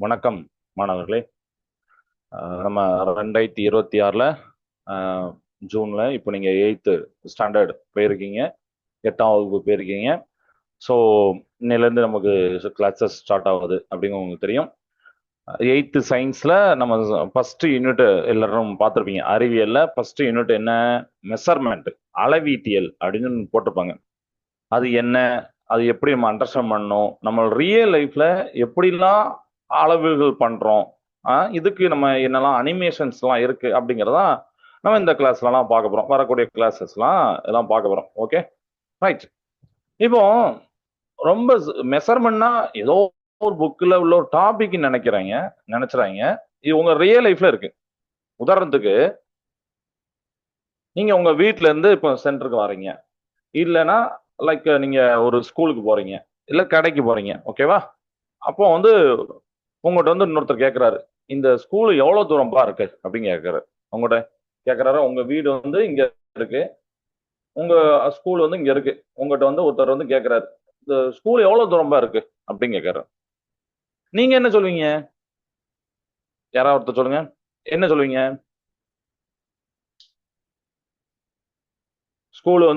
வணக்கம் மாணவர்களே. நம்ம 2026ல் ஜூனில் இப்போ நீங்கள் 8th ஸ்டாண்டர்ட் போயிருக்கீங்க, 8ஆம் வகுப்பு போயிருக்கீங்க. ஸோ இன்னிலேருந்து நமக்கு கிளாஸஸ் ஸ்டார்ட் ஆகுது அப்படிங்க உங்களுக்கு தெரியும். 8th சயின்ஸில் நம்ம ஃபஸ்ட்டு யூனிட் எல்லாரும் பார்த்துருப்பீங்க. அறிவியலில் ஃபஸ்ட்டு யூனிட் என்ன? மெஷர்மெண்ட், அளவீட்டியல் அப்படின்னு போட்டிருப்பாங்க. அது என்ன, அது எப்படி நம்ம அண்டர்ஸ்டாண்ட் பண்ணணும், நம்ம ரியல் லைஃப்ல எப்படிலாம் அளவுகள் பண்றோம், இதுக்கு நம்ம என்னெல்லாம் அனிமேஷன்ஸ்லாம் இருக்கு அப்படிங்கிறதா நம்ம இந்த கிளாஸ்லாம் பார்க்க போறோம். வரக்கூடிய கிளாஸஸ்லாம் எல்லாம் பார்க்க போறோம். Okay, right. இப்போ ரொம்ப மெஷர்மெண்ட்னா ஏதோ ஒரு புக்கில் உள்ள ஒரு டாபிக் நினைச்சுறாங்க. இது உங்க ரியல் லைஃப்ல இருக்கு. உதாரணத்துக்கு, நீங்க உங்க வீட்ல இருந்து இப்போ சென்டருக்கு வரீங்க, இல்லைன்னா லைக் நீங்க ஒரு ஸ்கூலுக்கு போறீங்க, இல்ல கடைக்கு போறீங்க. ஓகேவா? அப்போ உங்கள்கிட்ட இன்னொருத்தர் கேட்குறாரு, இந்த ஸ்கூல் எவ்வளோ தூரம்பா இருக்கு அப்படின்னு கேட்குறாரு. உங்கள்கிட்ட கேட்குறாரு, உங்க வீடு இங்க இருக்கு, உங்க ஸ்கூல் இங்க இருக்கு. உங்கள்கிட்ட ஒருத்தர் கேட்குறாரு, இந்த ஸ்கூல் எவ்வளோ தூரம்பா இருக்கு அப்படின்னு கேட்குறாரு. நீங்க என்ன சொல்வீங்க? யாராவது ஒருத்தர் சொல்லுங்க, என்ன சொல்வீங்க? ஸ்கூல்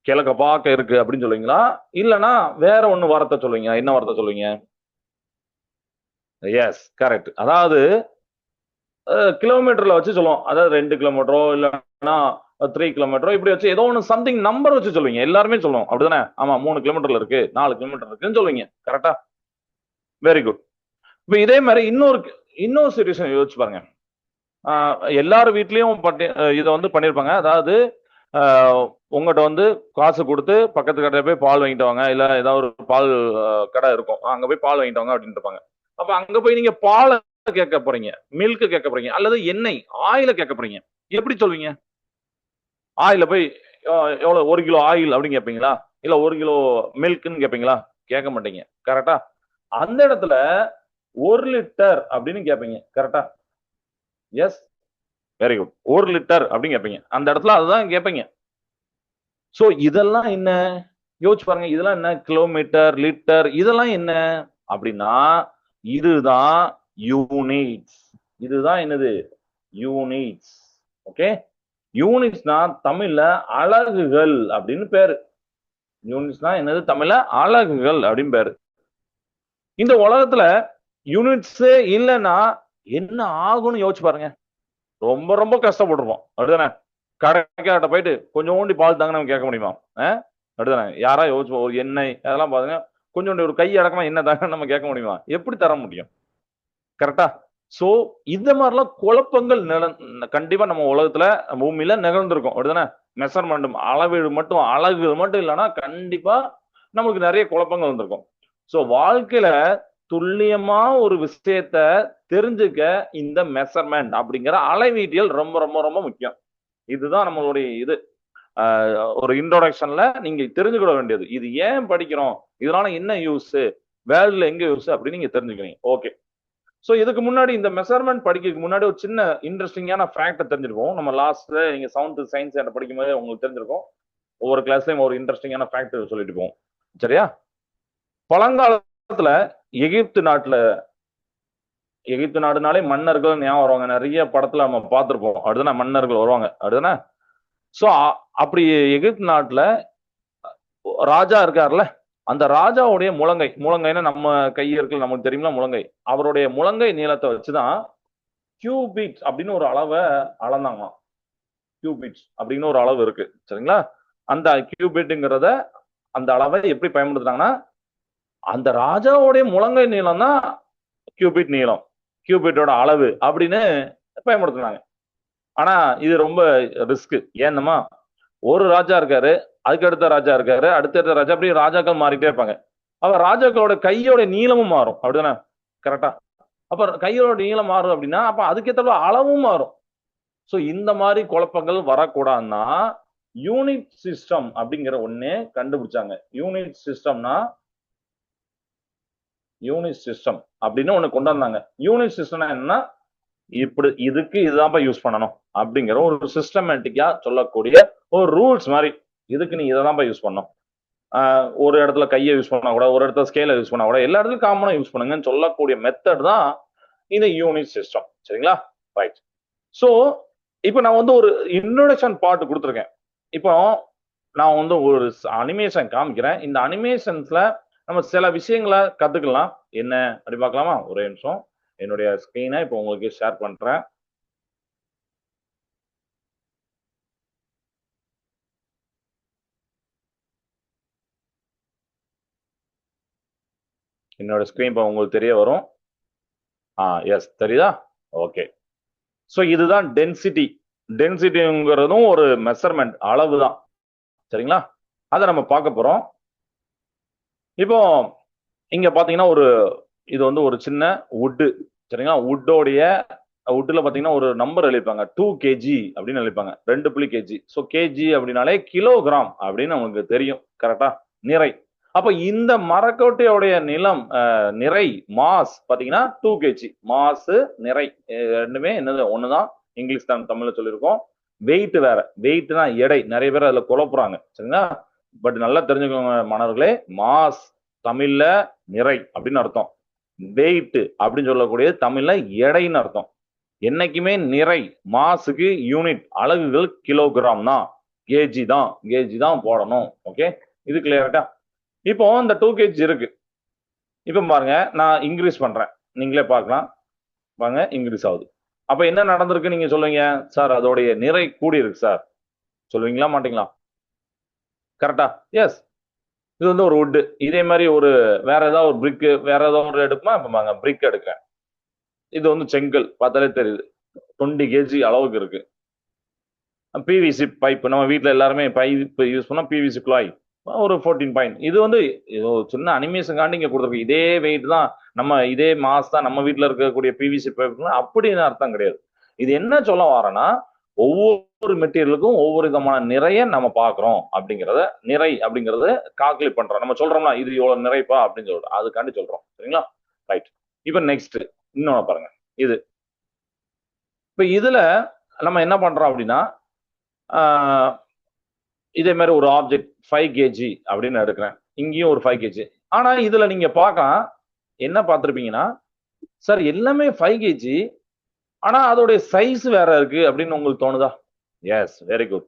கிழக்க பார்க்க இருக்கு அப்படின்னு சொல்லுவீங்களா, இல்லைன்னா வேற ஒன்று வார்த்தை சொல்லுவீங்க? என்ன வார்த்தை சொல்லுவீங்க? Yes, correct. அதாவது கிலோமீட்டர்ல வச்சு சொல்லுவோம். அதாவது 2 கிலோமீட்டரோ இல்லைன்னா 3 கிலோமீட்டரோ இப்படி வச்சு ஏதோ ஒன்று சம்திங் நம்பர் வச்சு சொல்லுவீங்க. எல்லாருமே சொல்லுவோம், அப்படிதானே? ஆமா, 3 கிலோமீட்டர்ல இருக்கு, 4 கிலோமீட்டர் இருக்குன்னு சொல்லுவீங்க. கரெக்டா? Very good. இப்ப இதே மாதிரி இன்னொரு சிச்சுவேஷன் யோசிச்சு பாருங்க. எல்லார் வீட்லயும் இதை பண்ணிருப்பாங்க. அதாவது உங்கள்கிட்ட காசு கொடுத்து பக்கத்து கடையில போய் பால் வாங்கிட்டு வாங்க, இல்ல ஏதாவது ஒரு பால் கடை இருக்கும், அங்க போய் பால் வாங்கிட்டு வாங்க அப்படின்னு இருப்பாங்க. அப்ப அங்க போய் நீங்க பால் கேட்க போறீங்க, மில்க் கேட்க போறீங்க, அல்லது எண்ணெய் ஆயில கேட்க போறீங்க. எப்படி சொல்வீங்க? ஆயில போய் எவ்வளவு 1 கிலோ ஆயில் அப்படின்னு கேட்பீங்களா, இல்ல 1 கிலோ மில்க்னு கேட்பீங்களா? கேட்க மாட்டீங்க. கரெக்டா? அந்த இடத்துல 1 லிட்டர் அப்படின்னு கேட்பீங்க. கரெக்டா? S, very good. 1 லிட்டர் அப்படின்னு கேட்பீங்க. அந்த இடத்துல அதுதான் கேட்பீங்க. சோ இதெல்லாம் என்ன யோசிச்சு பாருங்க. இதெல்லாம் என்ன? கிலோமீட்டர், லிட்டர், இதெல்லாம் என்ன அப்படின்னா இதுதான் யூனிட்ஸ். இதுதான் என்னது? யூனிட்ஸ். ஓகே, யூனிட்ஸ்னா தமிழ்ல அலகுகள் அப்படின்னு பேரு. யூனிட்ஸ்னா என்னது? தமிழ்ல அலகுகள் அப்படின்னு பேரு. இந்த உலகத்துல யூனிட்ஸே இல்லைன்னா என்ன ஆகும்னு யோசிச்சு பாருங்க. ரொம்ப ரொம்ப கஷ்டப்பட்டுருப்போம், அப்படிதானே? கடைக்காட்ட போயிட்டு கொஞ்சோண்டி பால் தாங்க நம்ம கேட்க முடியுமா? அப்படிதானே? யாரா யோசிச்சு ஒரு எண்ணெய் அதெல்லாம் பாருங்க, கொஞ்சோண்டி ஒரு கை அடக்கமா என்ன தாங்க நம்ம கேட்க முடியுமா? எப்படி தர முடியும்? கரெக்டா? சோ இந்த மாதிரிலாம் குழப்பங்கள் கண்டிப்பா நம்ம உலகத்துல பூமியில நிகழ்ந்திருக்கும், அப்படிதானே? மெஷர்மெண்ட் அளவீடு மட்டும் அழகு மட்டும் இல்லைன்னா கண்டிப்பா நமக்கு நிறைய குழப்பங்கள் வந்திருக்கும். சோ வாழ்க்கையில துல்லியமா ஒரு விஷயத்த தெரிஞ்சுக்க இந்த மெஷர்மெண்ட் அப்படிங்கிற அளவீட்டியல் ரொம்ப ரொம்ப ரொம்ப முக்கியம். இதுதான் நம்மளுடைய இது. ஒரு இன்ட்ரோடக்ஷன்ல நீங்க தெரிஞ்சுக்கிட வேண்டியது. இது ஏன் படிக்கிறோம், இதனால என்ன யூஸ், வேர்ல்ட்ல எங்க யூஸ் அப்படின்னு நீங்க தெரிஞ்சுக்கிறீங்க. ஓகே, சோ இதுக்கு முன்னாடி இந்த மெஷர்மெண்ட் படிக்கிறதுக்கு முன்னாடி ஒரு சின்ன இன்ட்ரெஸ்டிங்கான ஃபேக்ட் தெரிஞ்சிருக்கும். நம்ம லாஸ்ட்ல நீங்க 7th சயின்ஸ் படிக்கும்போது உங்களுக்கு தெரிஞ்சிருக்கும். ஒவ்வொரு கிளாஸ்லயும் ஒரு இன்ட்ரெஸ்டிங்கான ஃபேக்ட் சொல்லிட்டு போவோம். சரியா? பழங்காலத்துல எகிப்து நாடுனாலே மன்னர்கள் ஞாபகம் வருவாங்க. நிறைய படத்துல நம்ம பார்த்திருப்போம், அப்படிதானே? மன்னர்கள் வருவாங்க, அப்படிதானே? சோ அப்படி எகிப்து நாட்டுல ராஜா இருக்காருல்ல, அந்த ராஜாவுடைய முழங்கைன்னா நம்ம கை இருக்கு, நமக்கு தெரியுமா முழங்கை. அவருடைய முழங்கை நீளத்தை வச்சுதான் கியூபிட் அப்படின்னு ஒரு அளவை அளந்தாங்களாம். கியூபிட் அப்படின்னு ஒரு அளவு இருக்கு, சரிங்களா? அந்த கியூபிட்ங்கிறத அந்த அளவை எப்படி பயன்படுத்துறாங்கன்னா, அந்த ராஜாவுடைய முழங்கை நீளம் தான் கியூபிட் நீளம், கியூபிட்டோட அளவு அப்படின்னு பயன்படுத்துனாங்க. ஆனா இது ரொம்ப ரிஸ்க். ஏன்னமா, ஒரு ராஜா இருக்காரு, அதுக்கு அடுத்த ராஜா இருக்காரு, அடுத்த ராஜா, அப்படி ராஜாக்கள் மாறிட்டே இருப்பாங்க. அப்ப ராஜாக்களோட கையோட நீளமும் மாறும், அப்படிதானே? கரெக்டா? அப்ப கையோட நீளம் மாறும் அப்படின்னா அப்ப அதுக்கேற்ற அளவும் மாறும். சோ இந்த மாதிரி குழப்பங்கள் வரக்கூடாதுன்னா யூனிட் சிஸ்டம் அப்படிங்கிற ஒண்ணே கண்டுபிடிச்சாங்க. யூனிட் சிஸ்டம் அப்படின்னு ஒண்ணு கொண்டு வந்தாங்க. யூனிட் சிஸ்டம் என்னன்னா, இப்படி இதுக்கு இதுதான் யூஸ் பண்ணணும் அப்படிங்கிற ஒரு சிஸ்டமேட்டிக்கா சொல்லக்கூடிய ஒரு ரூல்ஸ் மாதிரி. இதுக்கு நீ இதான் யூஸ் பண்ணணும், ஒரு இடத்துல கையை யூஸ் பண்ணா கூட, ஒரு இடத்துல ஸ்கேலை யூஸ் பண்ணா கூட, எல்லா இடத்துலயும் காமனா யூஸ் பண்ணுங்கன்னு சொல்லக்கூடிய மெத்தட் தான் இந்த யூனிட் சிஸ்டம். சரிங்களா? ரைட். ஸோ இப்போ நான் வந்து ஒரு இன்ட்ரோடக்ஷன் பார்ட் கொடுத்துருக்கேன். இப்போ நான் வந்து ஒரு அனிமேஷன் காமிக்கிறேன். இந்த அனிமேஷன்ஸ்ல நம்ம சில விஷயங்களை கத்துக்கலாம். என்ன அப்படி பார்க்கலாமா? ஒரே நிமிஷம். என்னுடைய ஸ்கிரீனை இப்போ உங்களுக்கு ஷேர் பண்றேன். என்னோட ஸ்கிரீன் இப்போ உங்களுக்கு தெரிய வரும். எஸ், தெரியுதா? ஓகே. ஸோ இதுதான் டென்சிட்டி. டென்சிட்டிங்கிறதும் ஒரு மெஷர்மெண்ட், அளவு தான். சரிங்களா? அதை நம்ம பார்க்க போறோம். இப்போ இங்க பாத்தீங்கன்னா இது வந்து ஒரு சின்ன வுட்டு. சரிங்களா? வுட்ல பாத்தீங்கன்னா ஒரு நம்பர் எழுதிப்பாங்க, 2 kg அப்படின்னு எழுதிப்பாங்க, 2 kg. ஸோ கேஜி அப்படின்னாலே கிலோகிராம் அப்படின்னு நமக்கு தெரியும். கரெக்டா? நிறை. அப்ப இந்த மரக்கோட்டையோடைய நிறை மாஸ் பாத்தீங்கன்னா 2 kg. மாசு, நிறை ரெண்டுமே என்னது ஒண்ணுதான். இங்கிலீஷ் தமிழ்ல சொல்லியிருக்கோம். வெயிட் வேற. வெயிட்னா எடை. நிறைய பேர் அதுல குழப்புறாங்க. சரிங்களா? பட் நல்லா தெரிஞ்சுக்கோங்க மாணவர்களே, மாஸ் தமிழ்ல நிறை அப்படின்னு அர்த்தம். வெயிட் அப்படின்னு சொல்லக்கூடிய தமிழ்ல எடைன்னு அர்த்தம். என்னைக்குமே நிறை மாசுக்கு யூனிட் அலகுகள் கிலோகிராம் தான், கேஜி தான் போடணும். ஓகே, இது கிளியரா? இப்போ இந்த 2 kg இருக்கு. இப்போ பாருங்க, நான் இன்க்ரீஸ் பண்றேன். நீங்களே பார்க்கலாம். பாருங்க, இன்க்ரீஸ் ஆகுது. அப்ப என்ன நடந்திருக்கு நீங்க சொல்லுவீங்க? சார் அதோடைய நிறை கூடி இருக்கு சார். சொல்லுவீங்களா மாட்டீங்களா? கரெக்டா? எஸ். இது வந்து ஒரு வுட். இதே மாதிரி வேற ஏதாவது ஒரு பிரிக், வேற ஏதாவது ஒரு எடுக்குமா? இப்ப பாருங்க, பிரிக் எடுக்கிறேன். இது வந்து செங்கல், பார்த்தாலே தெரியுது. 20 kg அளவுக்கு இருக்கு. பிவிசி பைப், நம்ம வீட்டுல எல்லாருமே பைப் யூஸ் பண்ணா பிவிசி குழாய், ஒரு 14 பாயிண்ட். இது வந்து சின்ன அனிமேஷன் காண்டி இங்க கொடுத்துருக்கு. இதே வெயிட் தான், இதே மாஸ் தான் நம்ம வீட்டுல இருக்கக்கூடிய பிவிசி பைப். அப்படின்னு அர்த்தம் கிடையாது. இது என்ன சொல்ல வரேன்னா, ஒவ்வொரு மெட்டீரியலுக்கும் ஒவ்வொரு விதமான நிறைய நம்ம பாக்குறோம். நிறை அப்படிங்கறத கால்குலேட் பண்றோம். நம்ம சொல்றோம்னா இது இவ்வளவு நிறைப்பா அப்படின்னு சொல்றோம், அதுக்காண்டி சொல்றோம். சரிங்களா? ரைட். இப்ப நெக்ஸ்ட் இன்னொன்னு பாருங்க. இப்ப இதுல நம்ம என்ன பண்றோம் அப்படின்னா, இதே மாதிரி ஒரு ஆப்ஜெக்ட் 5 kg அப்படின்னு எடுக்கிறேன். இங்கேயும் ஒரு 5 kg. ஆனா இதுல நீங்க பார்க்கலாம், என்ன பார்த்திருப்பீங்கன்னா, சார் எல்லாமே 5 kg, ஆனா அதோடைய சைஸ் வேற இருக்கு அப்படின்னு உங்களுக்கு தோணுதா? Yes, very good.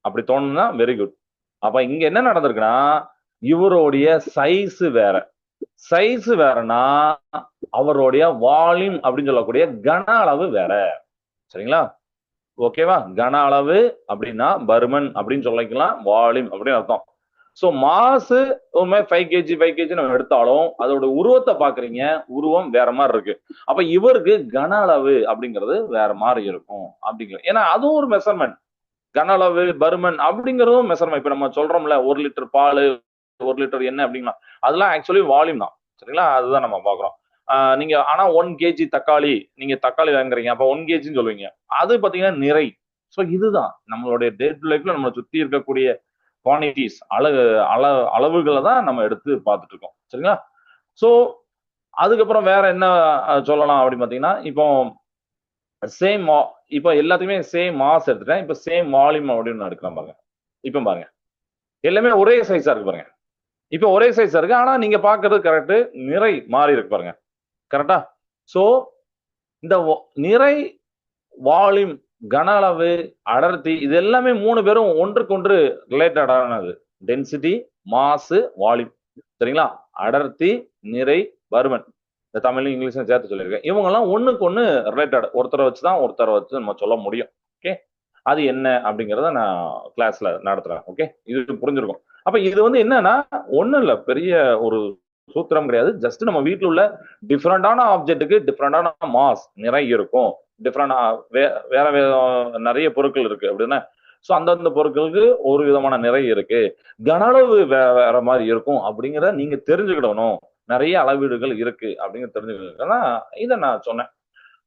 அப்படி தோணுனா வெரி குட். அப்ப இங்க என்ன நடந்திருக்குன்னா, இவருடைய சைஸ் வேற. சைஸ் வேறனா அவருடைய வால்யூம் அப்படின்னு சொல்லக்கூடிய கன அளவு வேற. சரிங்களா? ஓகேவா? கன அளவு அப்படின்னா பருமன் அப்படின்னு சொல்லிக்கலாம், வால்யூம் அப்படின்னு அர்த்தம். சோ மாஸ் 5 kg நம்ம எடுத்தாலும் அதோட உருவத்தை பாக்குறீங்க, உருவம் வேற மாதிரி இருக்கு. அப்ப இவருக்கு கன அளவு அப்படிங்கிறது வேற மாதிரி இருக்கும் அப்படிங்கிற. ஏன்னா அதுவும் ஒரு மெஷர்மெண்ட். கன அளவு, பருமன் அப்படிங்கிறதும் மெஷர்மெண்ட். இப்ப நம்ம சொல்றோம்ல, 1 லிட்டர் பால், 1 லிட்டர் எண்ணெய் அப்படிங்களா, அதெல்லாம் ஆக்சுவலி வால்யூம் தான். சரிங்களா? அதுதான் நம்ம பாக்குறோம். நீங்க ஆனா 1 kg தக்காளி, நீங்க தக்காளி வாங்குறீங்க, அப்ப 1 kgன்னு சொல்லுவீங்க. அது பாத்தீங்கன்னா நிறை. சோ இதுதான் நம்மளுடைய டே டு லைஃப்ல நம்ம சுத்தி இருக்கக்கூடிய குவான்டிட்டிஸ், அளவுகளை தான் நம்ம எடுத்து பார்த்துட்டு இருக்கோம். சரிங்களா? சோ அதுக்கப்புறம் வேற என்ன சொல்லலாம் அப்படின்னு பாத்தீங்கன்னா, இப்போ சேம் இப்போ எல்லாத்துக்குமே சேம் மாஸ் எடுத்துட்டேன். இப்போ சேம் வால்யூம் அப்படின்னு எடுக்கலாம் பாருங்க. இப்போ பாருங்க, எல்லாமே ஒரே சைஸா இருக்கு பாருங்க. இப்போ ஒரே சைஸா இருக்கு, ஆனா நீங்க பாக்குறது கரெக்ட், நிறை மாறி இருக்கு பாருங்க. கரெக்டா? சோ இந்த நிறை, வால்யூம், கன அளவு, அடர்த்தி, இது எல்லாமே 3 பேரும் ஒன்றுக்கொன்று ரிலேட்டடானது. Density, mass, volume. சரிங்களா? அடர்த்தி, நிறை, பருமன். இந்த தமிழ்லையும் இங்கிலீஷும் சேர்த்து சொல்லியிருக்கேன். இவங்க எல்லாம் ஒண்ணுக்கு ஒண்ணு ரிலேட்டட். ஒருத்தரை வச்சு நம்ம சொல்ல முடியும். ஓகே, அது என்ன அப்படிங்கறத நான் கிளாஸ்ல நடத்துறேன். ஓகே, இது புரிஞ்சிருக்கும். அப்ப இது வந்து என்னன்னா, ஒண்ணும் இல்ல, பெரிய ஒரு சூத்திரம் கிடையாது. ஜஸ்ட் நம்ம வீட்டுல உள்ள டிஃப்ரெண்டான ஆப்ஜெக்ட்டுக்கு டிஃப்ரெண்டான மாஸ், நிறை இருக்கும். டிஃப்ரெண்ட் வேற நிறைய பொருட்கள் இருக்கு அப்படின்னா, சோ அந்தந்த பொருட்களுக்கு ஒரு விதமான நிறை இருக்கு, கன அளவு வேற மாதிரி இருக்கும் அப்படிங்கிறத நீங்க தெரிஞ்சுக்கிடணும். நிறைய அளவீடுகள் இருக்கு அப்படிங்கிற தெரிஞ்சுக்கிட்டா இதை நான் சொன்னேன்.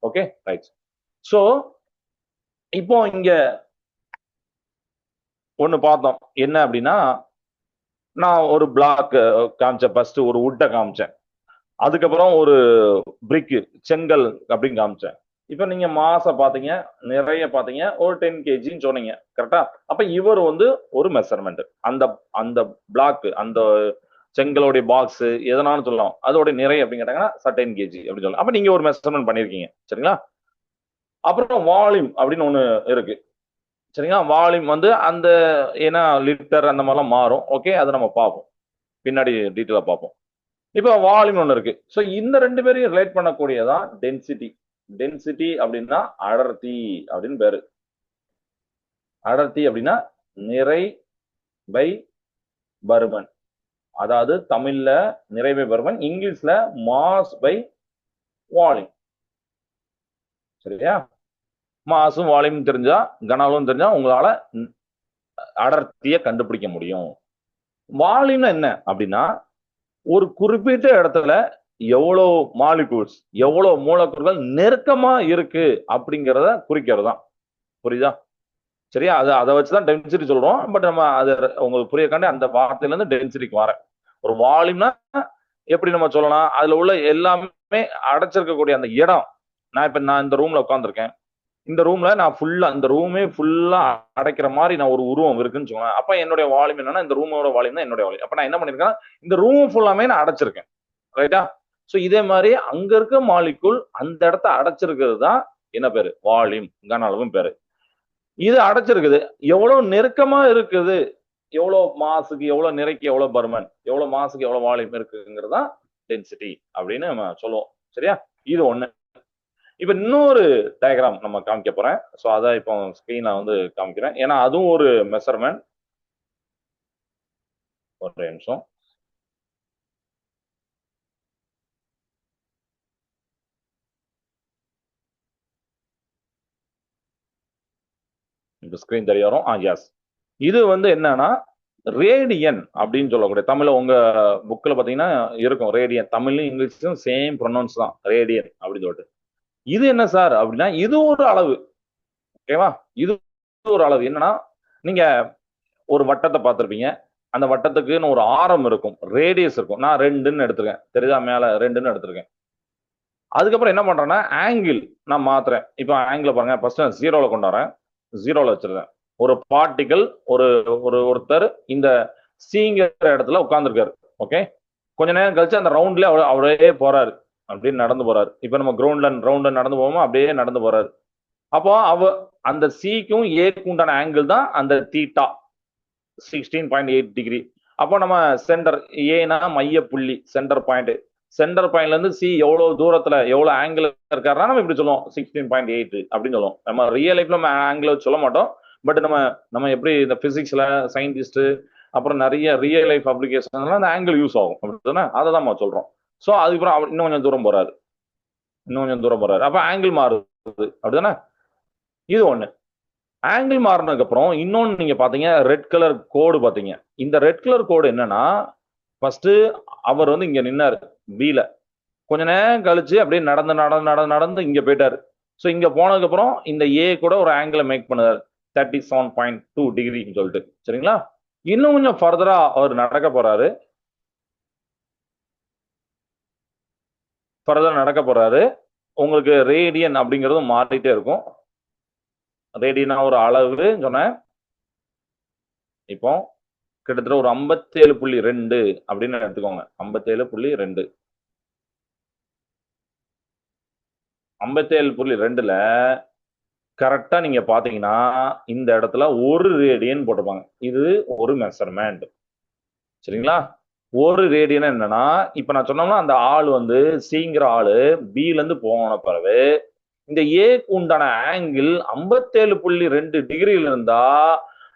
Okay, right. சோ இப்போ இங்க ஒண்ணு பார்த்தோம். என்ன அப்படின்னா, நான் ஒரு பிளாக் காமிச்சேன். ஃபர்ஸ்ட் ஒரு வுட்டை காமிச்சேன். அதுக்கப்புறம் ஒரு பிரிக், செங்கல் அப்படின்னு காமிச்சேன். இப்ப நீங்க மாச பாத்தீங்க, நிறைய பாத்தீங்க, ஒரு 10 கேஜின்னு சொன்னீங்க. கரெக்டா? அப்ப இவர் வந்து ஒரு மெஷர்மெண்ட். அந்த அந்த பிளாக், அந்த செங்கலோடைய பாக்ஸ் எதனாலும் சொல்லலாம். அதோட நிறை அப்படின்னு கேட்டாங்கன்னா சர்டைன் கேஜி அப்படின்னு சொல்லலாம். அப்ப நீங்க ஒரு மெஷர்மெண்ட் பண்ணிருக்கீங்க. சரிங்களா? அப்புறம் வால்யூம் அப்படின்னு ஒண்ணு இருக்கு. சரிங்களா? வால்யூம் வந்து அந்த ஏன்னா லிட்டர் அந்த மாதிரிலாம் மாறும். ஓகே, அதை நம்ம பார்ப்போம். பின்னாடி டீட்டெயிலா பார்ப்போம். இப்போ வால்யூம் ஒன்று இருக்கு. ஸோ இந்த ரெண்டு பேரையும் ரிலேட் பண்ணக்கூடியதான் டென்சிட்டி. டென்சிட்டி அப்படின்னா அடர்த்தி அப்படின்னு பேரு. அடர்த்தி அப்படின்னா நிறை பை பருமன். அதாவது தமிழ்ல நிறை பை பருமன், இங்கிலீஷ்ல மாஸ் பை வால்யூம். சரியா? மாசும் வால்யூம் தெரிஞ்சா, கன தெரிஞ்சா உங்களால அடர்த்தியை கண்டுபிடிக்க முடியும். வால்யூம்னா என்ன அப்படின்னா ஒரு குறிப்பிட்ட இடத்துல எவ்வளவு மாலிகூல்ஸ், எவ்வளவு மூலக்கூறுகள் நெருக்கமா இருக்கு அப்படிங்கிறத குறிக்கிறது தான். புரியுதா? சரியா? அதை வச்சுதான் டென்சிட்டி சொல்றோம். பட் நம்ம அது உங்களுக்கு புரியக்காண்டி அந்த வார்த்தையில இருந்து டென்சிட்டிக்கு வரேன். ஒரு வால்யூம்னா எப்படி நம்ம சொல்லலாம்? அதுல உள்ள எல்லாமே அடைச்சிருக்கக்கூடிய அந்த இடம். நான் இந்த ரூம்ல உட்காந்துருக்கேன். இந்த ரூம்ல நான் ஃபுல்லா அந்த ரூமே ஃபுல்லா அடைக்கிற மாதிரி நான் ஒரு உருவம் இருக்குன்னு சொல்லுவேன். அப்ப என்னுடைய வால்யூம் என்னன்னா இந்த ரூமோட வால்யூம் தான் என்னுடைய வால்யூம். அப்ப நான் என்ன பண்ணிருக்கேன்? இந்த ரூம் ஃபுல்லாமே நான் அடைச்சிருக்கேன். ரைட்டா? சோ இதே மாதிரி அங்க இருக்க மாலிகுல் அந்த இடத்த அடைச்சிருக்கிறது தான் என்ன பேரு? வால்யூம், கன அளவும் பேரு. இது அடைச்சிருக்குது. எவ்வளவு நெருக்கமா இருக்குது, எவ்வளவு மாசுக்கு, எவ்வளவு நிறைக்கு, எவ்வளவு பருமன், எவ்வளவு மாசுக்கு, எவ்வளவு வால்யூம் இருக்குங்கிறது தான் டென்சிட்டி அப்படின்னு நம்ம சொல்லுவோம். சரியா? இது ஒண்ணு. இப்ப இன்னொரு டயக்ராம் நம்ம காமிக்க போறேன். சோ அதான் இப்போ ஸ்கிரீன்ல வந்து காமிக்கிறேன். ஏன்னா அதுவும் ஒரு மெஷர்மெண்ட். ஒரு நிமிஷம். இந்த ஸ்கிரீன் தெரிய வரும். எஸ். இது வந்து என்னன்னா ரேடியன் அப்படின்னு சொல்லக்கூடிய தமிழ்ல உங்க புக்ல பாத்தீங்கன்னா இருக்கும் ரேடியன். தமிழ்லயும் இங்கிலீஷ்லயும் சேம் ப்ரொனவுன்ஸ் தான் ரேடியன் அப்படின்னு சொல்லிட்டு. இது என்ன சார் அப்படின்னா இது ஒரு அளவு. ஓகேவா? இது ஒரு அளவு என்னன்னா நீங்க ஒரு வட்டத்தை பார்த்திருப்பீங்க. அந்த வட்டத்துக்குன்னு ஒரு ஆரம் இருக்கும், ரேடியஸ் இருக்கும். நான் 2ன்னு எடுத்திருக்கேன். தெரியுதா? மேல 2ன்னு எடுத்திருக்கேன். அதுக்கப்புறம் என்ன பண்றேன்னா ஆங்கிள் நான் மாத்துறேன். இப்போ ஆங்கிள் பாருங்க. ஃபர்ஸ்ட் நான் 0ல கொண்டு வரேன். 0ல வச்சிருக்கேன். ஒரு பார்ட்டிகல் ஒரு ஒருத்தர் இந்த சிங்கிற இடத்துல உட்கார்ந்துருக்காரு. ஓகே, கொஞ்ச நேரம் கழிச்சு அந்த ரவுண்ட்ல அவரே போறாரு. அப்படியே நடந்து போறாரு. இப்ப நம்ம ரவுண்ட்ல நடந்து போவோமா அப்படியே நடந்து போறாரு. அப்போ அந்த சிக்கும் ஏக்கும் உண்டான ஆங்கிள் தான் அந்த தீட்டா 16.8 டிகிரி. அப்போ நம்ம சென்டர் ஏனா மைய புள்ளி சென்டர் பாயிண்ட். சென்டர் பாயிண்ட்ல இருந்து சி எவ்வளவு தூரத்துல எவ்வளவு ஆங்கிள் இருக்காருன்னா நம்ம இப்படி சொல்லுவோம் 16.8 அப்படின்னு சொல்லுவோம். நம்ம ரியல் லைஃப்ல நம்ம ஆங்கிள் சொல்ல மாட்டோம். பட் நம்ம எப்படி இந்த பிசிக்ஸ்ல சயின்டிஸ்ட் அப்புறம் நிறைய ரியல் லைஃப் அப்ளிகேஷன் அந்த ஆங்கிள் யூஸ் ஆகும் அப்படின்னா அதை தான் நம்ம சொல்றோம். ஸோ அதுக்கப்புறம் அவர் இன்னும் கொஞ்சம் தூரம் போறாரு. அப்ப ஆங்கிள் மாறுது அப்படிதானே? இது ஒண்ணு. ஆங்கிள் மாறினதுக்கு அப்புறம் இன்னொன்னு நீங்க பாத்தீங்க ரெட் கலர் கோடு பாத்தீங்க. இந்த ரெட் கலர் கோடு என்னன்னா ஃபர்ஸ்ட் அவர் வந்து இங்க நின்னாரு பில. கொஞ்ச நேரம் கழிச்சு அப்படியே நடந்து இங்க போயிட்டாரு. ஸோ இங்க போனதுக்கு அப்புறம் இந்த ஏ கூட ஒரு ஆங்கிளை மேக் பண்ணாரு 37.2 டிகிரின்னு சொல்லிட்டு. சரிங்களா? இன்னும் கொஞ்சம் ஃபர்தரா அவர் நடக்க போறாரு. உங்களுக்கு ரேடியன் அப்படிங்கிறது மாறிட்டே இருக்கும். ரேடியனா ஒரு அளவு சொன்னேன். இப்போ கிட்டத்தட்ட ஒரு 57.2 அப்படின்னு எடுத்துக்கோங்க. 57.2 57.2ல கரெக்டா நீங்க பாத்தீங்கன்னா இந்த இடத்துல ஒரு ரேடியன் போட்டிருப்பாங்க. இது ஒரு மெஷர்மெண்ட். சரிங்களா? ஒரு ரேடியன் என்னன்னா இப்ப நான் சொன்னோம்னா அந்த ஆள் வந்து சிங்கிற ஆளு பில இருந்து போன பிறகு இந்த ஏக்கு உண்டான ஆங்கிள் 57.2 டிகிரியில இருந்தா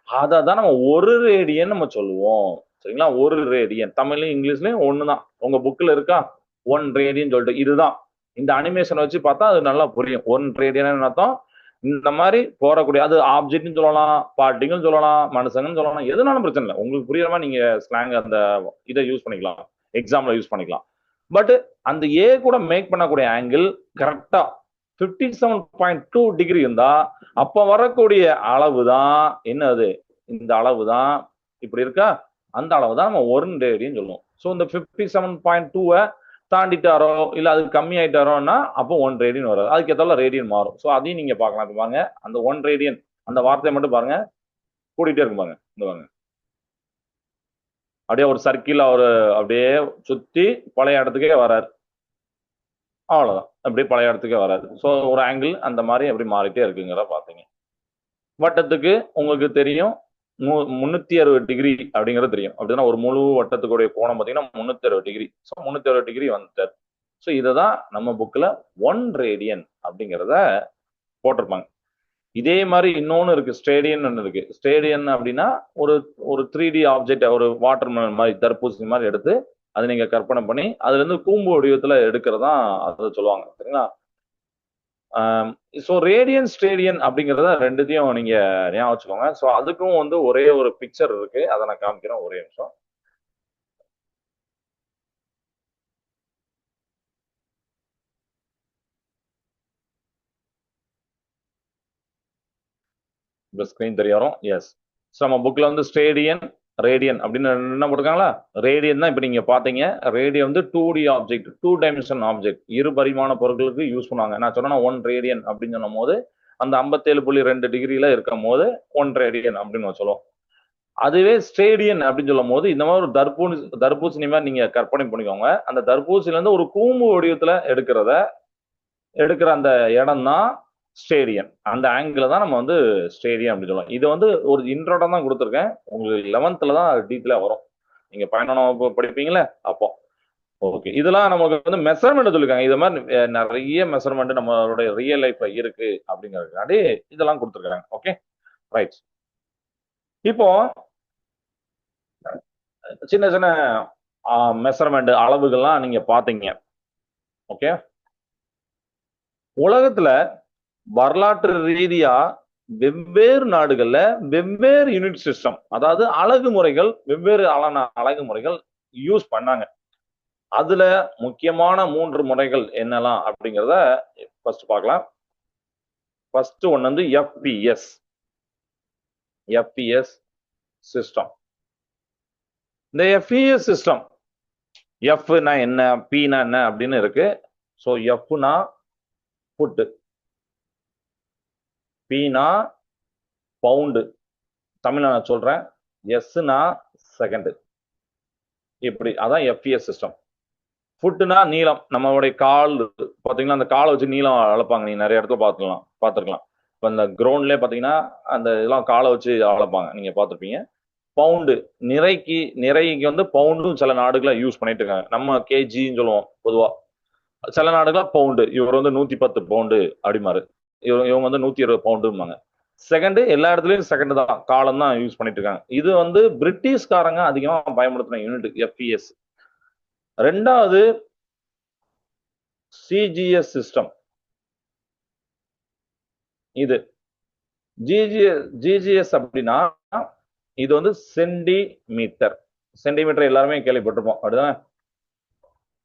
அதை தான் நம்ம ஒரு ரேடியன் நம்ம சொல்லுவோம். சரிங்களா? ஒரு ரேடியன் தமிழ்லயும் இங்கிலீஷ்லயும் ஒண்ணுதான். உங்க புக்ல இருக்கா 1 ரேடியன் சொல்லிட்டு. இதுதான் இந்த அனிமேஷன் வச்சு பார்த்தா அது நல்லா புரியும். 1 ரேடியன் அர்த்தம் இந்த மாதிரி போறக்கூடிய அது ஆப்ஜெக்ட்னு சொல்லலாம், பார்ட்டிகள்னு சொல்லலாம், மனுஷங்கன்னு சொல்லலாம், எதுனாலும் பிரச்சனை இல்லை. உங்களுக்கு புரியுற மாதிரி நீங்க ஸ்லாங் அந்த இதை யூஸ் பண்ணிக்கலாம், எக்ஸாம்ல யூஸ் பண்ணிக்கலாம். பட் அந்த ஏ கூட மேக் பண்ணக்கூடிய ஆங்கிள் கரெக்டா 57.2 டிகிரி இருந்தா அப்ப வரக்கூடிய அளவு தான் என்னது? இந்த அளவு தான் இப்படி இருக்கா? அந்த அளவு தான் நம்ம 1 ரேடியன் சொல்லுவோம். ஸோ இந்த 57.2 தாண்டிட்டாரோ இல்ல அது கம்மி ஆயிட்டாரோன்னா அப்போ 1 ரேடியன் வராது. அதுக்கு ஏத்தால ரேடியன் மாறும். ஸோ அதையும் நீங்க பார்க்கலாம். இப்ப பாருங்க அந்த 1 ரேடியன் அந்த வார்த்தையை மட்டும் பாருங்க கூட்டிகிட்டே இருக்கும் பாருங்க. இந்த பாருங்க அப்படியே ஒரு சர்க்கிள் அவரு அப்படியே சுத்தி பழைய இடத்துக்கே வராரு. அவ்வளவுதான். அப்படியே பழைய இடத்துக்கே வராது. ஸோ ஒரு ஆங்கிள் அந்த மாதிரி அப்படி மாறிட்டே இருக்குங்கிறத பார்த்தீங்க. வட்டத்துக்கு உங்களுக்கு தெரியும் 360 டிகிரி அப்படிங்கிறது தெரியும். அப்படின்னா ஒரு முழு வட்டத்துக்குடைய கோணம் பார்த்தீங்கன்னா 360 டிகிரி. ஸோ 360 டிகிரி வந்துட்டார். ஸோ இதை தான் நம்ம புக்கில் 1 ரேடியன் அப்படிங்கிறத போட்டிருப்பாங்க. இதே மாதிரி இன்னொன்று இருக்கு, ஸ்டேடியன் ஒன்று இருக்கு. ஸ்டேடியன் அப்படின்னா ஒரு ஒரு 3D ஆப்ஜெக்ட், ஒரு வாட்டர் மாதிரி தர்பூசணி மாதிரி எடுத்து அதை நீங்க கற்பனை பண்ணி அதுல இருந்து கூம்பு வடிவத்துல எடுக்கிறதா அதை சொல்லுவாங்க. சரிங்களா? ஸோ ரேடியன் ஸ்டேடியன் அப்படிங்கிறத ரெண்டுத்தையும் நீங்க ஞாபகம் வச்சுக்கோங்க. ஸோ அதுக்கும் வந்து ஒரே ஒரு பிக்சர் இருக்கு, அதை நான் காமிக்கிறேன் ஒரே நிமிஷம். இந்த ஸ்கிரீன் தெரிய வரும். எஸ். ஸோ நம்ம புக்ல வந்து ஸ்டேடியன் ரேடியன் அப்படின்னு என்ன போட்டிருக்காங்களா? ரேடியன் தான் இப்ப நீங்க பாத்தீங்க. ரேடியன் வந்து 2D ஆப்ஜெக்ட், 2 டைமென்ஷன் ஆப்ஜெக்ட், இரு பரிமாண பொருட்களுக்கு யூஸ் பண்ணுவாங்க. நான் சொன்னா 1 ரேடியன் அப்படின்னு சொன்னும் போது அந்த 57.2 டிகிரியில இருக்கும் போது 1 ரேடியன் அப்படின்னு சொல்லுவோம். அதுவே ஸ்டேடியன் அப்படின்னு சொல்லும் போது இந்த மாதிரி ஒரு தர்பூசணி மாதிரி நீங்க கற்பனை பண்ணிக்கோங்க. அந்த தர்பூசணில இருந்து ஒரு கூம்பு வடிவத்துல எடுக்கிற அந்த இடம் தான் ஸ்டேடியம். அந்த ஆங்கிள் தான் நம்ம வந்து ஸ்டேடியம் அப்படின்னு சொல்லுவோம். இது வந்து ஒரு இன்ட்ரோட தான் கொடுத்துருக்கேன். உங்களுக்கு 11th தான் டீட்டெயிலா வரும். நீங்க 11ஆம் வகுப்பு படிப்பீங்களே அப்போ. ஓகே, இதெல்லாம் நமக்கு வந்து மெஷர்மெண்ட் சொல்லிருக்காங்க. இது மாதிரி நிறைய மெஷர்மெண்ட் நம்மளுடைய ரியல் லைஃப்ல இருக்கு அப்படிங்கிறதுக்காண்டி இதெல்லாம் கொடுத்துருக்காங்க. Okay, right. இப்போ சின்ன சின்ன மெஷர்மெண்ட் அளவுகள்லாம் நீங்க பாத்தீங்க. ஓகே, உலகத்துல வரலாற்று ரீதியா வெவ்வேறு நாடுகள்ல வெவ்வேறு யூனிட் சிஸ்டம், அதாவது அழகு முறைகள், வெவ்வேறு அழகு முறைகள் யூஸ் பண்ணாங்க. அதுல முக்கியமான 3 முறைகள் என்னலாம் அப்படிங்கிறத ஃபர்ஸ்ட் பார்க்கலாம். ஃபர்ஸ்ட் ஒன் வந்து எஃப்பிஎஸ் சிஸ்டம். இந்த எஃப்பிஎஸ் சிஸ்டம், எஃப்னா என்ன, பினா என்ன அப்படின்னு இருக்கு. ஸோ எஃப்னா ஃபுட், பினா பவுண்டு, தமிழ்ல நான் சொல்றேன், எஸ்னா செகண்ட். இப்படி அதான் எஃப்பிஎஸ் சிஸ்டம். ஃபுட்னா நீளம், நம்மளுடைய கால் பாத்தீங்கன்னா அந்த காலை வச்சு நீளம் அளப்பாங்க. நீங்க நிறைய இடத்துல பார்த்துருக்கலாம். இப்போ இந்த கிரவுண்ட்லேயே பார்த்தீங்கன்னா அந்த இதெல்லாம் காலை வச்சு அளப்பாங்க, நீங்க பார்த்துருப்பீங்க. பவுண்டு, நிறைக்கு வந்து பவுண்டும் சில நாடுகளை யூஸ் பண்ணிட்டு இருக்காங்க. நம்ம கேஜின்னு சொல்லுவோம் பொதுவா, சில நாடுகளா பவுண்டு. இவர் வந்து 110 பவுண்டு அப்படிமாரு, இவங்க வந்து 120 பவுண்டுமாங்க. செகண்ட், எல்லா இடத்துலயும் செகண்ட் தான், காலம் தான் யூஸ் பண்ணிட்டு இருக்காங்க. இது வந்து பிரிட்டிஷ்காரங்க அதிகமா பயன்படுத்தின யூனிட் எஃப்பிஎஸ். ரெண்டாவது சிஜிஎஸ் சிஸ்டம். இது ஜிஜிஎஸ் அப்படின்னா இது வந்து சென்டிமீட்டர். சென்டிமீட்டர் எல்லாருமே கேள்விப்பட்டிருப்போம் அப்படிதானே?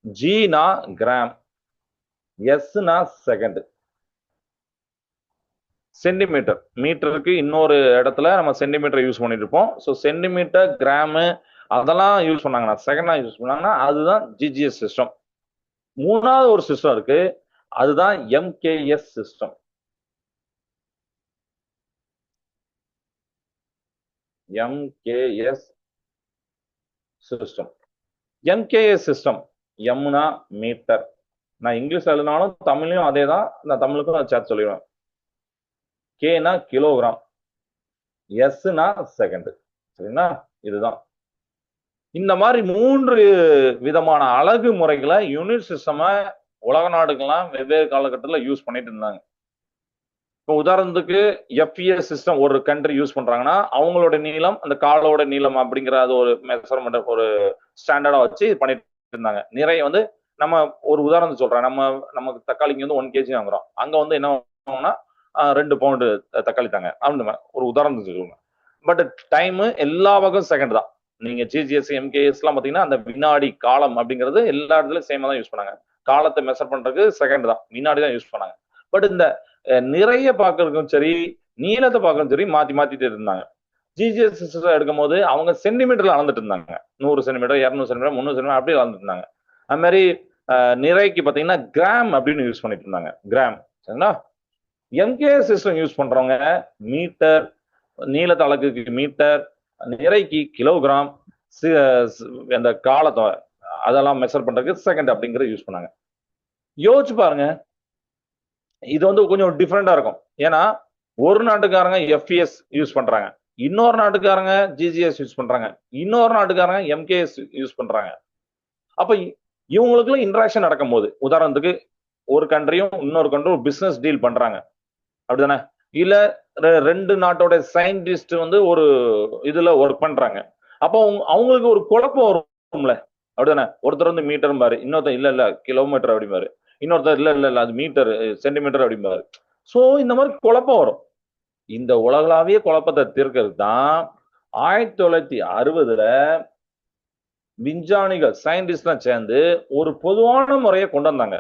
ஜினா கிராம், எஸ்னா செகண்ட். சென்டிமீட்டர், மீட்டருக்கு இன்னொரு இடத்துல நம்ம சென்டிமீட்டர் யூஸ் பண்ணிட்டு இருப்போம். ஸோ சென்டிமீட்டர், கிராமு அதெல்லாம் யூஸ் பண்ணாங்கன்னா, செகண்டா யூஸ் பண்ணாங்கன்னா அதுதான் ஜிஜிஎஸ் சிஸ்டம். மூணாவது ஒரு சிஸ்டம் இருக்கு, அதுதான் MKS system. MKS system. MKS system, எம்னா மீட்டர். நான் இங்கிலீஷ்ல எழுதினாலும் தமிழ்லையும் அதே தான், நான் தமிழுக்கும் நான் சேர்த்து சொல்லிடுவேன். கேனா கிலோகிராம், எஸ்னா செகண்ட். சரிங்களா? இதுதான். இந்த மாதிரி 3 விதமான அழகு முறைகளை யூனிட் சிஸ்டம உலக நாடுகள்லாம் வெவ்வேறு காலகட்டத்தில் யூஸ் பண்ணிட்டு இருந்தாங்க. இப்போ உதாரணத்துக்கு எஃப்பிஎஸ் சிஸ்டம் ஒரு கண்ட்ரி யூஸ் பண்றாங்கன்னா அவங்களோட நீளம், அந்த காலோட நீளம் அப்படிங்கிற அது ஒரு மெஷர்மெண்ட், ஒரு ஸ்டாண்டர்டா வச்சு பண்ணிட்டு இருந்தாங்க. நிறைய வந்து நம்ம ஒரு உதாரணத்துக்கு சொல்றேன், நமக்கு தக்காளிக்கு வந்து 1 kg வாங்குறோம், அங்க வந்து என்ன வாங்குவோம்னா 2 பவுண்டு தக்காளி தாங்க அப்படின்னு ஒரு உதாரணத்துக்கு சொல்லுங்க. பட் டைம் எல்லா வகையும் செகண்ட் தான். நீங்க ஜிஜிஎஸ் எம்கேஎஸ் எல்லாம் பாத்தீங்கன்னா அந்த வினாடி காலம் அப்படிங்கிறது எல்லா இடத்துலயும் சேமா தான் யூஸ் பண்ணாங்க. காலத்தை மெஷர் பண்றதுக்கு செகண்ட் தான், வினாடி தான் யூஸ் பண்ணாங்க. பட் இந்த நிறைய பார்க்கறதுக்கும் சரி, நீளத்தை பார்க்கறதும் சரி மாத்திட்டு இருந்தாங்க. ஜிஜிஎஸ் சிஸ்டம் எடுக்கும் போது அவங்க சென்டிமீட்டர்ல அளந்துட்டு இருந்தாங்க. 100 சென்டிமீட்டர், 200 சென்டிமீட்டர், 300 சென்டிமீட்டர் அப்படி அளந்துட்டு இருந்தாங்க. அது மாதிரி நிறைக்கு பார்த்தீங்கன்னா கிராம் அப்படின்னு யூஸ் பண்ணிட்டு இருந்தாங்க, கிராம். சரிங்களா? எம்கேஎஸ் சிஸ்டம் யூஸ் பண்றவங்க மீட்டர், நீளத்து அலகுக்கு மீட்டர், நிறைக்கு கிலோகிராம், அந்த காலத்தை அதெல்லாம் மெஷர் பண்றதுக்கு செகண்ட் அப்படிங்கறது யூஸ் பண்ணாங்க. யோசிச்சு பாருங்க, இது வந்து கொஞ்சம் டிஃப்ரெண்டா இருக்கும். ஏன்னா ஒரு நாட்டுக்காரங்க எஃப்இஎஸ் யூஸ் பண்றாங்க, இன்னொரு நாட்டுக்காரங்க ஜிஜிஎஸ் யூஸ் பண்றாங்க, இன்னொரு நாட்டுக்காரங்க எம்கேஎஸ் யூஸ் பண்றாங்க. அப்ப இவங்களுக்குள்ள இன்டராக்ஷன் நடக்கும் போது, உதாரணத்துக்கு ஒரு கண்ட்ரியும் இன்னொரு கண்ட்ரியும் பிசினஸ் டீல் பண்றாங்க, அப்படிதானே? இல்ல ரெண்டு நாட்டோட சயின்டிஸ்ட் வந்து ஒரு இதுல ஒர்க் பண்றாங்க. அப்போ அவங்களுக்கு ஒரு குழப்பம் வரும்ல, அப்படிதானே? ஒருத்தர் வந்து மீட்டர் பாரு, இன்னொருத்தர் இல்ல இல்ல கிலோமீட்டர் அப்படிம்பாரு, இன்னொருத்தர் இல்ல இல்ல இல்ல அது மீட்டர் சென்டிமீட்டர் அப்படிம்பாரு. சோ இந்த மாதிரி குழப்பம் வரும். இந்த உலகளாவிய குழப்பத்தை தீர்க்கிறது தான் 1960 விஞ்ஞானிகள் சயின்டிஸ்ட்லாம் சேர்ந்து ஒரு பொதுவான முறையை கொண்டு வந்தாங்க.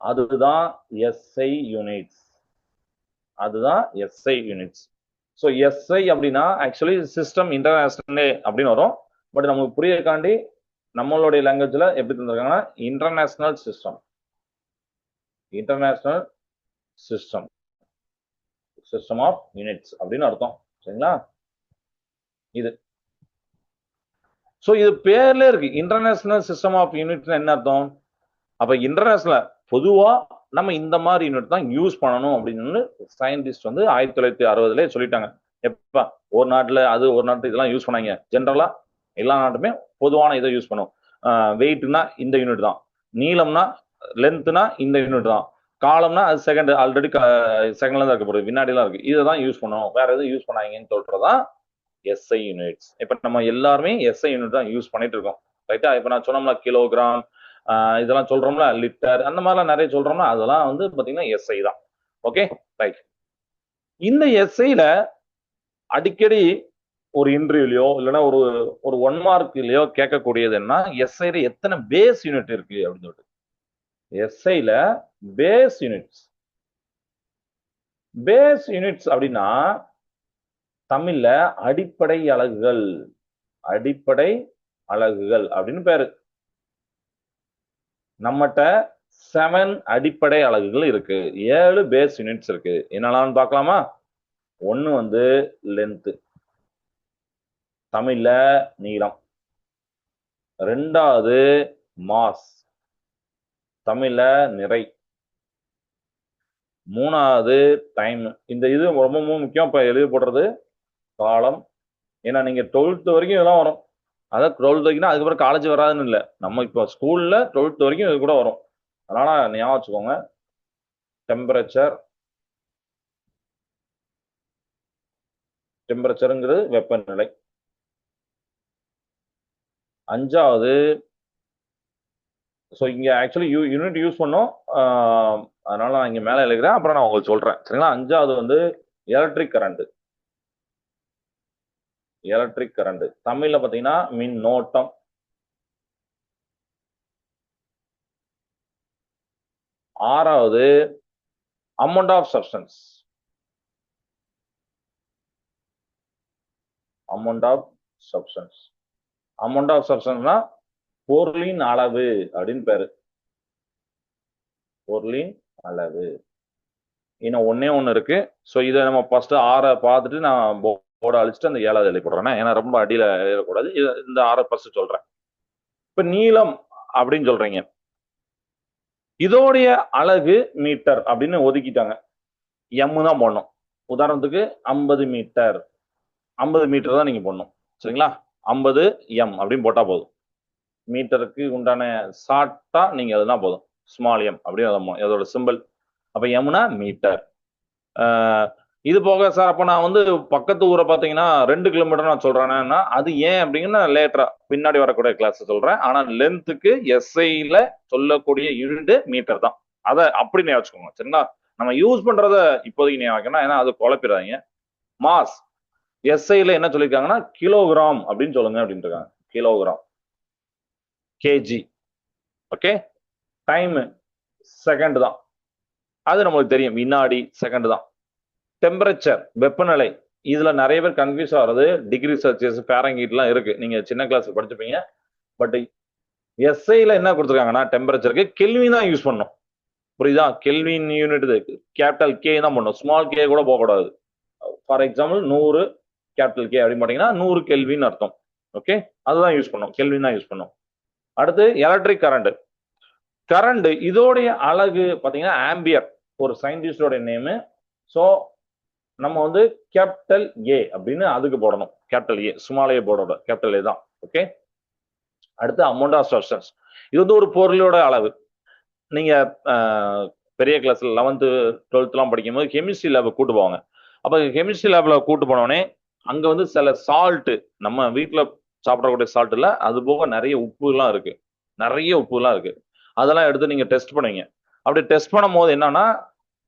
அதுதான் எஸ்ஐ யூனிட்ஸ். அதுதான் எஸ்ஐ யூனிட்ஸ். ஸோ எஸ்ஐ அப்படின்னா ஆக்சுவலி சிஸ்டம் இன்டர்நேஷனல் அப்படின்னு வரும். பட் நமக்கு புரியக்காண்டி நம்மளுடைய லாங்குவேஜ்ல எப்படி தந்திருக்காங்கன்னா international system, international system, system of units அப்படின்னு அர்த்தம். சரிங்களா? இது சோ இது பேர்ல இருக்கு, இன்டர்நேஷனல் சிஸ்டம் ஆஃப் யூனிட். என்ன அர்த்தம்? அப்ப இன்டர்நேஷனல் பொதுவா நம்ம இந்த மாதிரி யூனிட் தான் யூஸ் பண்ணணும் அப்படின்னு சயின்டிஸ்ட் வந்து 1960 சொல்லிட்டாங்க. எப்ப ஒரு நாட்டுல அது ஒரு நாட்டு இதெல்லாம் யூஸ் பண்ணாங்க, ஜென்ரலா எல்லா நாட்டுமே பொதுவான இதை யூஸ் பண்ணும். வெயிட்னா இந்த யூனிட் தான், நீளம்னா லென்த்னா இந்த யூனிட் தான், காலம்னா அது செகண்ட், ஆல்ரெடி செகண்ட்ல தான் இருக்க போகுது, வினாடிலாம் இருக்கு, இதை தான் யூஸ் பண்ணணும், வேற எதுவும் யூஸ் பண்ணாங்கன்னு சொல்றதான் எஸ்ஐ யூனிட்ஸ். இப்ப நம்ம எல்லாருமே எஸ்ஐ யூனிட் தான் யூஸ் பண்ணிட்டு இருக்கோம், ரைட்டா? இப்ப நான் சொன்னோம்ல கிலோகிராம், இதெல்லாம் சொல்றோம்ல, லிட்டர், அந்த மாதிரிலாம் நிறைய சொல்றோம்ல, அதெல்லாம் வந்து பாத்தீங்கன்னா எஸ்ஐ தான். Okay, right. இந்த எஸ்ஐல அடிக்கடி ஒரு இன்டர்வியூலயோ இல்லைன்னா ஒரு ஒரு 1 மார்க்லயோ கேட்கக்கூடியது என்ன, எஸ்ஐல எத்தனை பேஸ் யூனிட் இருக்கு அப்படின்னு சொல்லிட்டு. எஸ்ஐல பேஸ் யூனிட்ஸ், பேஸ் யூனிட்ஸ் அப்படின்னா தமிழ்ல அடிப்படை அலகுகள், அடிப்படை அலகுகள் அப்படின்னு பேரு. நம்மகிட்ட 7 அடிப்படை அலகுகள் இருக்கு, 7 பேஸ் யூனிட்ஸ் இருக்கு. என்னெல்லாம் பார்க்கலாமா? ஒண்ணு வந்து லென்த், தமிழ்ல நீளம். ரெண்டாவது மாஸ், தமிழ்ல நிறை. மூணாவது டைம், இந்த இது ரொம்ப முக்கியம், இப்ப எழுதி போடுறது காலம். ஏன்னா நீங்க 12th வரைக்கும் இதெல்லாம் வரும். அதான் 12th வரைக்கும், அதுக்கப்புறம் காலேஜ் வராதுன்னு இல்லை, நம்ம இப்போ ஸ்கூல்ல 12th வரைக்கும் இது கூட வரும். அதனால ஞாபகம் வச்சுக்கோங்க. டெம்பரேச்சர், டெம்பரேச்சருங்கிறது வெப்பநிலை. அஞ்சாவது, ஸோ இங்க ஆக்சுவலி யூனிட் யூஸ் பண்ணோம், அதனால நான் இங்க மேல எழுதுறேன், அப்புறம் நான் உங்களுக்கு சொல்றேன். சரிங்களா? அஞ்சாவது வந்து எலக்ட்ரிக் கரண்ட். எலக்ட்ரிக் கரண்ட் தமிழ்ல பாத்தீங்கன்னா மின்னோட்டம். ஆறாவது amount of substance, amount of substance. Amount of சப்ஸ்டன்ஸ்னா பொருளின் அளவு அப்படின்னு பேரு, பொருளின் அளவு. இன்னும் ஒன்னே ஒண்ணு இருக்கு. ஸோ இதை நம்ம ஃபர்ஸ்ட் 6 பார்த்துட்டு நான் போர்டை அழிச்சிட்டு அந்த 7வது எழுதி போடுறேன், ஏன்னா ரொம்ப அடியில எழுதக்கூடாது. இந்த 6 ஃபர்ஸ்ட் சொல்றேன். இப்ப நீளம் அப்படின்னு சொல்றீங்க, இதோடைய அலகு மீட்டர் அப்படின்னு ஒதுக்கிட்டாங்க, எம் தான் போடணும். உதாரணத்துக்கு 50 மீட்டர், 50 மீட்டர் தான் நீங்க போடணும். சரிங்களா? 50 எம் அப்படின்னு போட்டா போதும். மீட்டருக்கு உண்டான ஷார்ட்டா நீங்க அதுதான் போதும், ஸ்மால் எம் அப்படின்னு அதோட சிம்பிள். அப்ப எம்னா மீட்டர். இது போக சார் அப்ப நான் வந்து பக்கத்து ஊரை பாத்தீங்கன்னா 2 கிலோமீட்டர் நான் சொல்றேன்னா, அது ஏன் அப்படிங்கன்னா லேட்டரா பின்னாடி வரக்கூடிய கிளாஸ் சொல்றேன். ஆனா லென்த்துக்கு எஸ்ஐல சொல்லக்கூடிய யூனிட் மீட்டர் தான், அதை அப்படி ஞாபகம். சரிங்களா? நம்ம யூஸ் பண்றத இப்போதைக்கு ஞாபகம், ஏன்னா அது குழப்பிடாதீங்க. மாஸ் எஸ்ஐல என்ன சொல்லியிருக்காங்கன்னா கிலோகிராம் அப்படின்னு சொல்லுங்க அப்படின்னு இருக்காங்க, kilogram, KG. Okay. Time second தான், அது நம்மளுக்கு தெரியும், வினாடி செகண்ட் தான். டெம்பரேச்சர் வெப்பநிலை, இதுல நிறைய பேர் கன்ஃபியூஸ் ஆகிறது டிகிரி செல்சியஸ், ஃபாரன்ஹீட்லாம் இருக்கு, நீங்க சின்ன கிளாஸ் படிச்சுப்பீங்க. பட் எஸ்ஐல என்ன கொடுத்துருக்காங்கன்னா டெம்பரேச்சருக்கு கெல்வின் தான் யூஸ் பண்ணணும். புரியுதா? கெல்வின் யூனிட் கேபிட்டல் கே தான் பண்ணும், ஸ்மால் கே கூட போகக்கூடாது. ஃபார் எக்ஸாம்பிள் 100 கேபிட்டல் கே அப்படின்னு பாத்தீங்கன்னா 100 கெல்வின் அர்த்தம். ஓகே, அதுதான் யூஸ் பண்ணும், கெல்வின் தான் யூஸ் பண்ணும். அடுத்து எலக்ட்ரிக் கரண்ட். கரண்ட் இதோடைய அழகு பாத்தீங்கன்னா ஆம்பியர், ஒரு சயின்டிஸ்டோட நேமு. ஸோ நம்ம வந்து கேபிட்டல் ஏ அப்படின்னு அதுக்கு போடணும், கேபிட்டல் ஏ, ஸ்மால் ஏ போடோட கேபிட்டல் ஏ தான். ஓகே, அடுத்து அமௌண்ட் ஆஃப் சப்ஸ்டன்ஸ். இது வந்து ஒரு பொருளோட அளவு. நீங்க பெரிய கிளாஸ்ல 11th 12th எல்லாம் படிக்கும் போது கெமிஸ்ட்ரி லேப் கூட்டு போவாங்க. அப்ப கெமிஸ்ட்ரி லேப்ல கூட்டு போனோடனே அங்க வந்து சில சால்ட், நம்ம வீட்டுல சாப்பிடக்கூடிய சால்ட் இல்ல, அது போக நிறைய உப்புலாம் இருக்கு, நிறைய உப்புலாம் இருக்கு. அதெல்லாம் எடுத்து நீங்க டெஸ்ட் பண்ணுவீங்க. அப்படி டெஸ்ட் பண்ணும் போது என்னன்னா,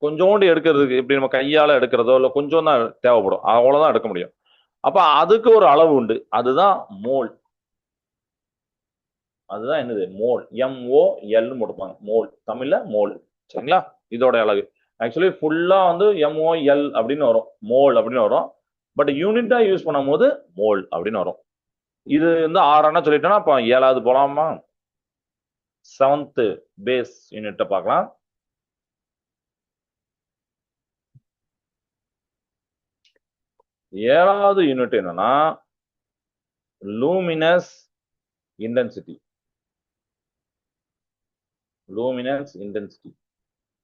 கொஞ்சோண்டு எடுக்கிறதுக்கு இப்படி நம்ம கையால எடுக்கிறதோ இல்லை கொஞ்சம் தான் தேவைப்படும், அவ்வளவுதான் எடுக்க முடியும். அப்ப அதுக்கு ஒரு அளவு உண்டு, அதுதான் மோல். அதுதான் என்னது? மோல். MOL போட்டுப்பாங்க, மோல், தமிழ்ல மோல். சரிங்களா? இதோட அழகு ஆக்சுவலி ஃபுல்லா வந்து MOL அப்படின்னு வரும், மோல் அப்படின்னு வரும். பட் யூனிட்டா யூஸ் பண்ணும் போது மோல் அப்படின்னு வரும். இது வந்து 6 சொல்லிட்டோம்னா அப்ப 7வது போலாமா? 7th பேஸ் யூனிட்ட பார்க்கலாம். ஏழாவது யூனிட் என்னன்னா luminous intensity. Luminous intensity.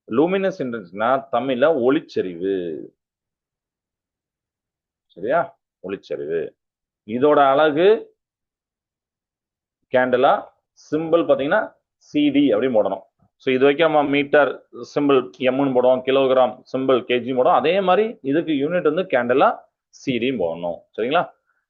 Luminous இன்டென்சிட்டினா தமிழ்ல ஒளிச்செறிவு. சரியா? ஒளிச்செறிவு. இதோட அழகு கேண்டலா. சிம்பிள் பாத்தீங்கன்னா CD அப்படின்னு போடணும். ஸோ இது வரைக்கும் நம்ம மீட்டர் சிம்பிள் எம்னு போடுவோம், கிலோகிராம் சிம்பிள் கேஜி போடுவோம். அதே மாதிரி இதுக்கு யூனிட் வந்து கேண்டலா சிடின்னு போடணும். சரிங்களா?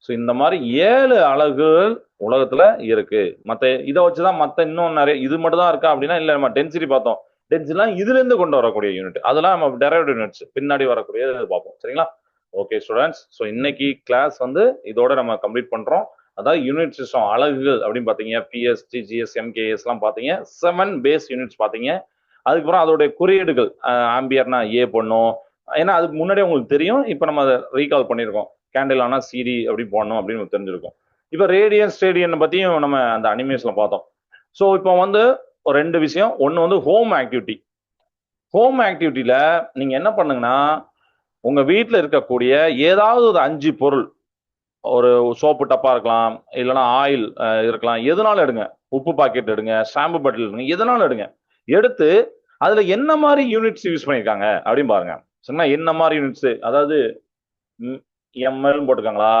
ஸோ இந்த மாதிரி 7 அலகுகள் உலகத்துல இருக்கு. மற்ற இதை வச்சுதான் மற்ற இன்னும் நிறைய, இது மட்டும் தான் இருக்கா அப்படின்னா இல்லை. நம்ம டென்சிட்டி பார்த்தோம், டென்சிட்டிலாம் இதுல இருந்து கொண்டு வரக்கூடிய யூனிட், அதெல்லாம் நம்ம டெரைவ்ட் யூனிட்ஸ் பின்னாடி வரக்கூடிய பார்ப்போம். சரிங்களா? ஓகே ஸ்டூடெண்ட்ஸ், ஸோ இன்னைக்கு கிளாஸ் வந்து இதோட நம்ம கம்ப்ளீட் பண்றோம். அதாவது யூனிட் சிஸ்டம் அலகுகள் அப்படின்னு பாத்தீங்க, PS, GS, MKS எல்லாம் பாத்தீங்க. 7 பேஸ் யூனிட்ஸ் பாத்தீங்க. அதுக்கப்புறம் அதோடைய குறியீடுகள், ஆம்பியர்னா ஏ பண்ணும், ஏன்னா அதுக்கு முன்னாடியே உங்களுக்கு தெரியும். இப்போ நம்ம அதை ரீகால் பண்ணியிருக்கோம். கேண்டில் ஆனா CD அப்படி போடணும் அப்படின்னு தெரிஞ்சிருக்கும். இப்போ ரேடியன் ஸ்டேடியன் பத்தியும் நம்ம அந்த அனிமேஷன்ல பார்த்தோம். ஸோ இப்போ வந்து ஒரு 2 விஷயம். ஒன்று வந்து ஹோம் ஆக்டிவிட்டி. ஹோம் ஆக்டிவிட்டியில நீங்க என்ன பண்ணுங்கன்னா, உங்க வீட்டில் இருக்கக்கூடிய ஏதாவது ஒரு 5 பொருள், ஒரு சோப்பு டப்பா இருக்கலாம், இல்லைன்னா ஆயில் இருக்கலாம், எதனாலும் எடுங்க. உப்பு பாக்கெட் எடுங்க, ஷாம்பு பாட்டில் எடுங்க, எதனாலும் எடுங்க. எடுத்து அதுல என்ன மாதிரி யூனிட்ஸ் யூஸ் பண்ணியிருக்காங்க அப்படின்னு பாருங்க. சொன்னா என்ன மாதிரி யூனிட்ஸ், அதாவது ML போட்டிருக்காங்களா,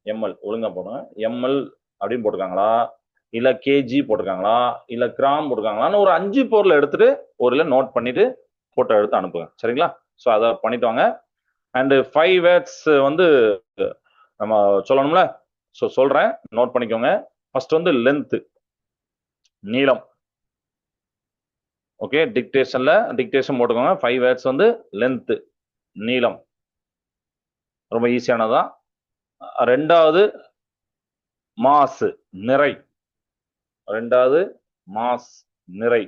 ML ஒழுங்கா போடுங்க, ML அப்படின்னு போட்டிருக்காங்களா, இல்ல KG போட்டிருக்காங்களா, இல்ல கிராம் போட்டிருக்காங்களான்னு ஒரு 5 பொருள் எடுத்துட்டு ஒரு நோட் பண்ணிட்டு போட்டோ எடுத்து அனுப்புங்க. சரிங்களா? ஸோ அதை பண்ணிட்டு வாங்க. அண்ட் 5 வேர்ட்ஸ் வந்து நம்ம சொல்லணும்ல. ஸோ சொல்றேன், நோட் பண்ணிக்கோங்க. ஃபர்ஸ்ட் வந்து லென்த், நீளம். ஓகே, டிக்டேஷன் போட்டுக்கோங்க. 5 வேர்ட்ஸ் வந்து லென்த், நீளம், ரொம்ப ஈஸியானதான். 2வது மாஸ், நிறை. 2வது மாஸ், நிறை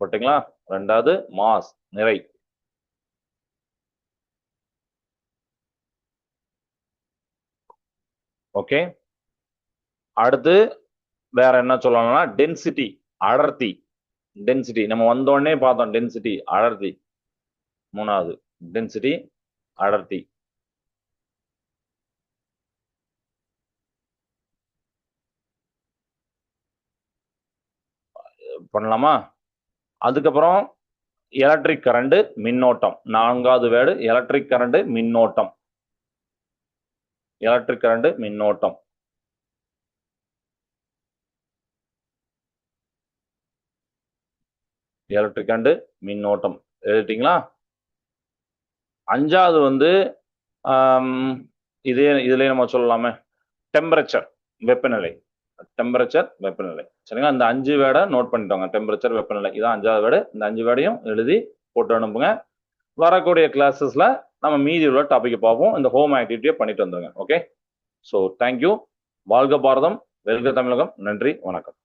போட்டீங்களா? 2வது மாஸ், நிறை. ஓகே, அடுத்து வேற என்ன சொல்லலாம்னா டென்சிட்டி, அடர்த்தி. டென்சிட்டி நம்ம வந்தோடனே பார்த்தோம், டென்சிட்டி, அடர்த்தி. 3வது டென்சிட்டி, அடர்த்தி. பண்ணலாமா? அதுக்கப்புறம் எலக்ட்ரிக் கரண்ட், மின்னோட்டம். 4வது வேர்டு எலக்ட்ரிக் கரண்ட், மின்னோட்டம். எலக்ட்ரிக் கரண்ட், மின்னோட்டம். எலக்ட்ரிக் கரண்ட், மின்னோட்டம் எழுதிட்டீங்களா? 5வது வந்து இதுல நம்ம சொல்லலாமே, டெம்பரேச்சர், வெப்பநிலை. டெம்பரேச்சர், வெப்பநிலை. சரிங்களா? இந்த 5 வேர்டை நோட் பண்ணிட்டோங்க. டெம்பரேச்சர், வெப்பநிலை, இதான் 5வது வேர்டு. இந்த 5 வேர்டையும் எழுதி போட்டு அனுப்புங்க. வரக்கூடிய கிளாஸஸ்ல நம்ம மீதி உள்ள டாபிக் பார்ப்போம். இந்த ஹோம் ஆக்டிவிட்டியை பண்ணிட்டு வந்துருங்க. Okay, so thank you. வாழ்க பாரதம், வெல்க தமிழகம். நன்றி, வணக்கம்.